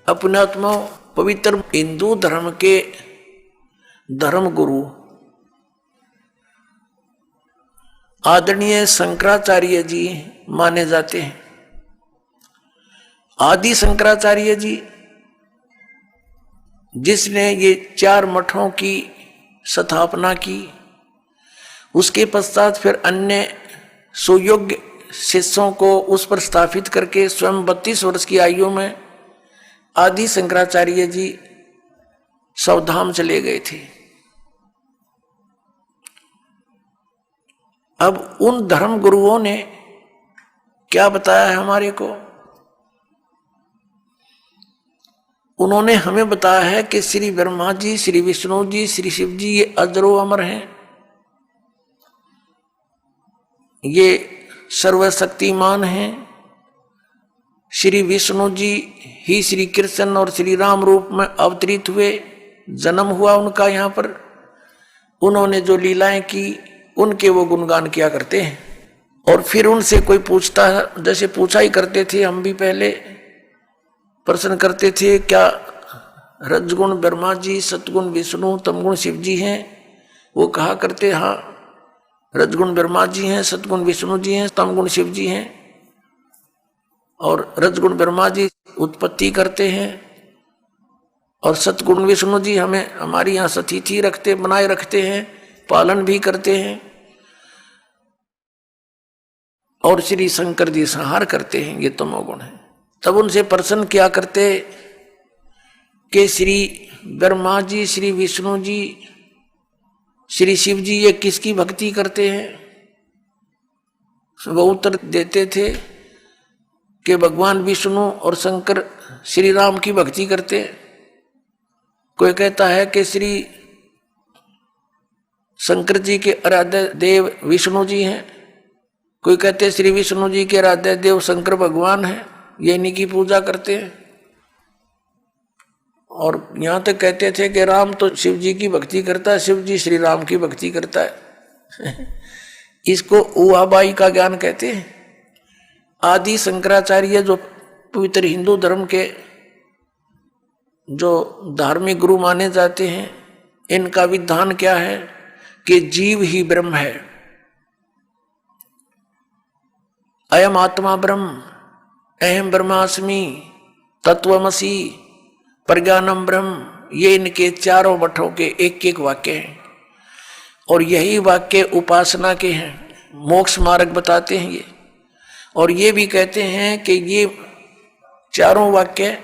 अपने आत्मा पवित्र हिंदू धर्म के धर्म गुरु आदरणीय शंकराचार्य जी माने जाते हैं। आदि शंकराचार्य जी जिसने ये 4 मठों की स्थापना की, उसके पश्चात फिर अन्य सुयोग्य शिष्यों को उस पर स्थापित करके स्वयं 32 वर्ष की आयु में आदि शंकराचार्य जी स्वधाम चले गए थे। अब उन धर्म गुरुओं ने क्या बताया है हमारे को? उन्होंने हमें बताया है कि श्री ब्रह्मा जी, श्री विष्णु जी, श्री शिव जी ये अजरो अमर हैं, ये सर्वशक्तिमान हैं। श्री विष्णु जी ही श्री कृष्ण और श्री राम रूप में अवतरित हुए, जन्म हुआ उनका यहाँ पर। उन्होंने जो लीलाएं की उनके वो गुणगान किया करते हैं। और फिर उनसे कोई पूछता है, जैसे पूछा ही करते थे हम भी पहले, प्रश्न करते थे क्या रजगुण ब्रह्मा जी, सतगुण विष्णु, तमगुण शिव जी हैं? वो कहा करते हाँ, रजगुण ब्रह्मा जी हैं, सतगुण विष्णु जी हैं, तमगुण शिव जी हैं। और रजगुण ब्रह्मा जी उत्पत्ति करते हैं और सतगुण विष्णु जी हमें हमारी यहाँ सतिथि रखते, बनाए रखते हैं, पालन भी करते हैं। और श्री शंकर जी संहार करते हैं, ये तमोगुण है। तब उनसे प्रश्न किया करते कि श्री ब्रह्मा जी, श्री विष्णु जी, श्री शिव जी ये किसकी भक्ति करते हैं? वो उत्तर देते थे कि भगवान विष्णु और शंकर श्री राम की भक्ति करते हैं। कोई कहता है कि श्री शंकर जी के आराध्य देव विष्णु जी हैं, कोई कहते हैं श्री विष्णु जी के आराध्य देव शंकर भगवान हैं, ये इन्हीं की पूजा करते हैं। और यहाँ तक कहते थे कि राम तो शिव जी की भक्ति करता है, शिव जी श्री राम की भक्ति करता है। इसको उहाबाई का ज्ञान कहते हैं। आदि शंकराचार्य जो पवित्र हिंदू धर्म के जो धार्मिक गुरु माने जाते हैं, इनका विधान क्या है कि जीव ही ब्रह्म है। अयम आत्मा ब्रह्म, अहम ब्रह्मास्मि, तत्वमसि, प्रज्ञानम ब्रह्म, ये इनके 4 मठों के एक वाक्य हैं। और यही वाक्य उपासना के हैं, मोक्ष मार्ग बताते हैं ये। और ये भी कहते हैं कि ये 4 वाक्य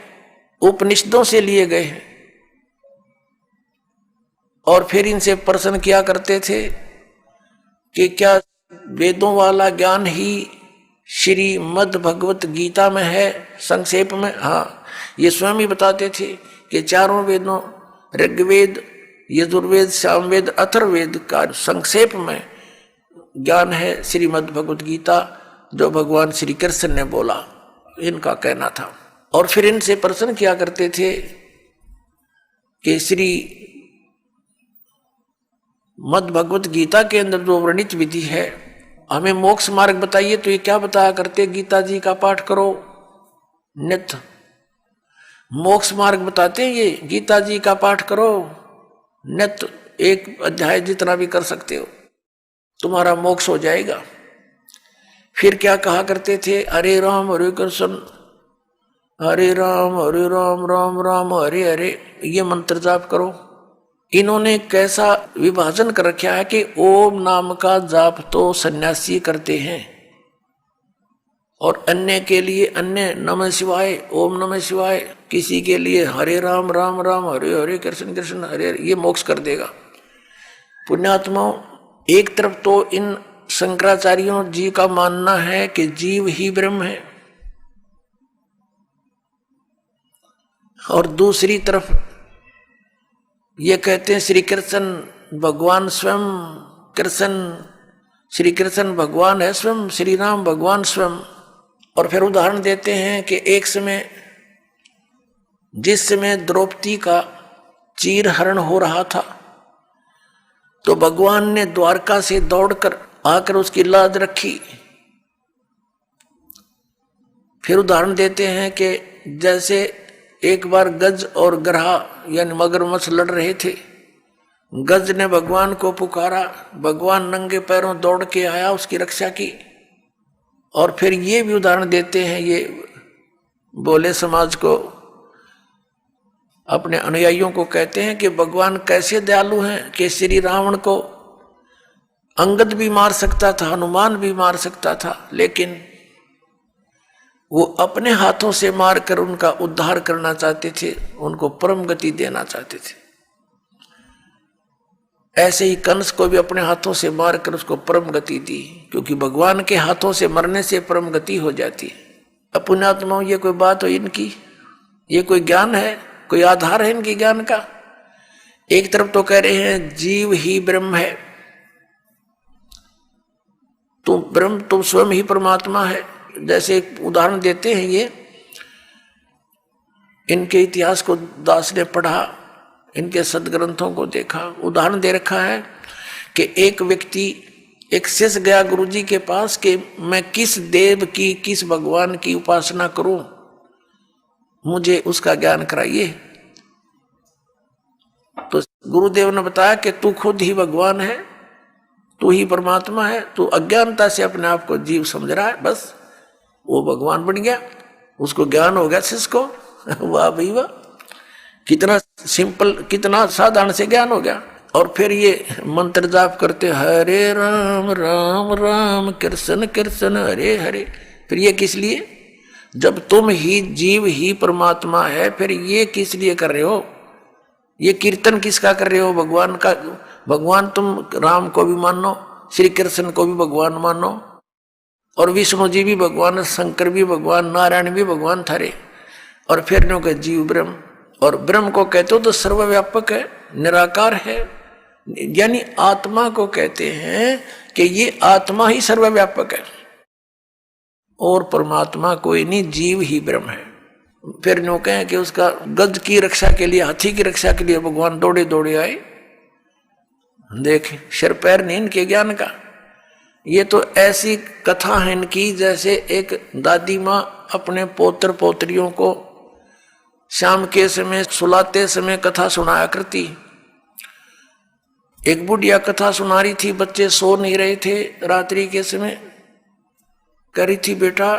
उपनिषदों से लिए गए हैं। और फिर इनसे प्रश्न किया करते थे कि क्या वेदों वाला ज्ञान ही श्रीमद् भगवत गीता में है? संक्षेप में हाँ, ये स्वयं ही बताते थे कि 4 वेदों ऋग्वेद, यजुर्वेद, सामवेद, अथर्ववेद का संक्षेप में ज्ञान है श्रीमद् भगवत गीता, जो भगवान श्री कृष्ण ने बोला, इनका कहना था। और फिर इनसे प्रश्न किया करते थे कि श्री मद् भगवत गीता के अंदर जो वर्णित विधि है, हमें मोक्ष मार्ग बताइए। तो ये क्या बताया करते? गीता जी का पाठ करो नित्य, मोक्ष मार्ग बताते हैं। ये गीता जी का पाठ करो नित्य, 1 अध्याय जितना भी कर सकते हो, तुम्हारा मोक्ष हो जाएगा। फिर क्या कहा करते थे? हरे राम हरे कृष्ण, हरे राम राम राम हरे हरे, ये मंत्र जाप करो। इन्होंने कैसा विभाजन कर रखा है कि ओम नाम का जाप तो सन्यासी करते हैं, और अन्य के लिए अन्य नमः शिवाय, ओम नमः शिवाय, किसी के लिए हरे राम राम राम हरे हरे, कृष्ण कृष्ण हरे हरे, ये मोक्ष कर देगा। पुण्यात्माओं, एक तरफ तो इन शंकराचार्यों जी का मानना है कि जीव ही ब्रह्म है, और दूसरी तरफ ये कहते हैं श्री कृष्ण भगवान स्वयं, कृष्ण श्री कृष्ण भगवान है स्वयं, श्री राम भगवान स्वयं। और फिर उदाहरण देते हैं कि एक समय, जिस समय द्रौपदी का चीरहरण हो रहा था, तो भगवान ने द्वारका से दौड़कर आकर उसकी लाज रखी। फिर उदाहरण देते हैं कि जैसे एक बार गज और ग्रहा यानी मगरमच्छ लड़ रहे थे। गज ने भगवान को पुकारा, भगवान नंगे पैरों दौड़ के आया, उसकी रक्षा की। और फिर ये भी उदाहरण देते हैं ये बोले समाज को, अपने अनुयायियों को कहते हैं कि भगवान कैसे दयालु हैं कि श्री रावण को अंगद भी मार सकता था, हनुमान भी मार सकता था, लेकिन वो अपने हाथों से मारकर उनका उद्धार करना चाहते थे, उनको परम गति देना चाहते थे। ऐसे ही कंस को भी अपने हाथों से मारकर उसको परम गति दी, क्योंकि भगवान के हाथों से मरने से परम गति हो जाती है। पुण्यात्माओं, ये कोई बात हो इनकी? ये कोई ज्ञान है? कोई आधार है इनके ज्ञान का? एक तरफ तो कह रहे हैं जीव ही ब्रह्म है, तुम स्वयं ही परमात्मा है। जैसे एक उदाहरण देते हैं, ये इनके इतिहास को दास ने पढ़ा, इनके सदग्रंथों को देखा, उदाहरण दे रखा है कि एक व्यक्ति, एक शिष्य गया गुरुजी के पास कि मैं किस देव की, किस भगवान की उपासना करूं, मुझे उसका ज्ञान कराइए। तो गुरुदेव ने बताया कि तू खुद ही भगवान है, तू ही परमात्मा है, तू अज्ञानता से अपने आप को जीव समझ रहा है, बस वो भगवान बन गया, उसको ज्ञान हो गया शिष्य को। वाह भाई वाह, कितना सिंपल, कितना साधारण से ज्ञान हो गया। और फिर ये मंत्र जाप करते, हरे राम राम राम कृष्ण कृष्ण हरे हरे। फिर ये किस लिए? जब तुम ही जीव ही परमात्मा है, फिर ये किस लिए कर रहे हो? ये कीर्तन किसका कर रहे हो? भगवान का। भगवान तुम राम को भी मानो, श्री कृष्ण को भी भगवान मानो, और विष्णु जी भी भगवान, शंकर भी भगवान, नारायण भी भगवान थारे। और फिर नो के जीव ब्रह्म, और ब्रह्म को कहते हो तो सर्वव्यापक है, निराकार है, यानी आत्मा को कहते हैं कि ये आत्मा ही सर्वव्यापक है और परमात्मा कोई नहीं, जीव ही ब्रह्म है। फिर नो कहें कि उसका गज की रक्षा के लिए, हाथी की रक्षा के लिए भगवान दौड़े दौड़े आए। देख, सिर पैर नहीं इनके ज्ञान का। ये तो ऐसी कथा है इनकी जैसे एक दादी माँ अपने पोत्र पोत्रियों को शाम के समय सुलाते समय कथा सुनाया करती। एक बुढ़िया कथा सुना रही थी, बच्चे सो नहीं रहे थे रात्रि के समय। कह रही थी, बेटा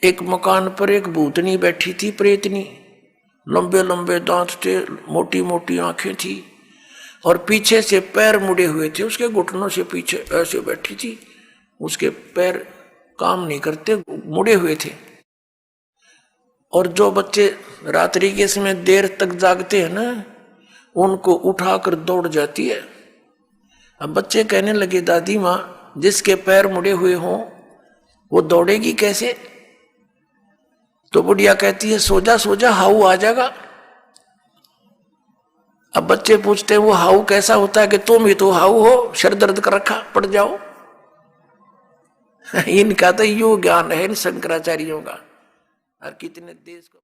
एक मकान पर एक भूतनी बैठी थी, प्रेतनी, लंबे लंबे दांत थे, मोटी मोटी आंखें थी और पीछे से पैर मुड़े हुए थे, उसके घुटनों से पीछे ऐसे बैठी थी, उसके पैर काम नहीं करते, मुड़े हुए थे। और जो बच्चे रात्रि के समय देर तक जागते हैं ना, उनको उठाकर दौड़ जाती है। अब बच्चे कहने लगे, दादी माँ जिसके पैर मुड़े हुए हों वो दौड़ेगी कैसे? तो बुढ़िया कहती है, सो जा हाउ आ जाएगा। अब बच्चे पूछते हैं, वो हाउ कैसा होता है? कि तुम ही तो हाउ हो, सर दर्द कर रखा, पड़ जाओ। इनका तो यू ज्ञान है इन शंकराचार्यों का। और कितने देश को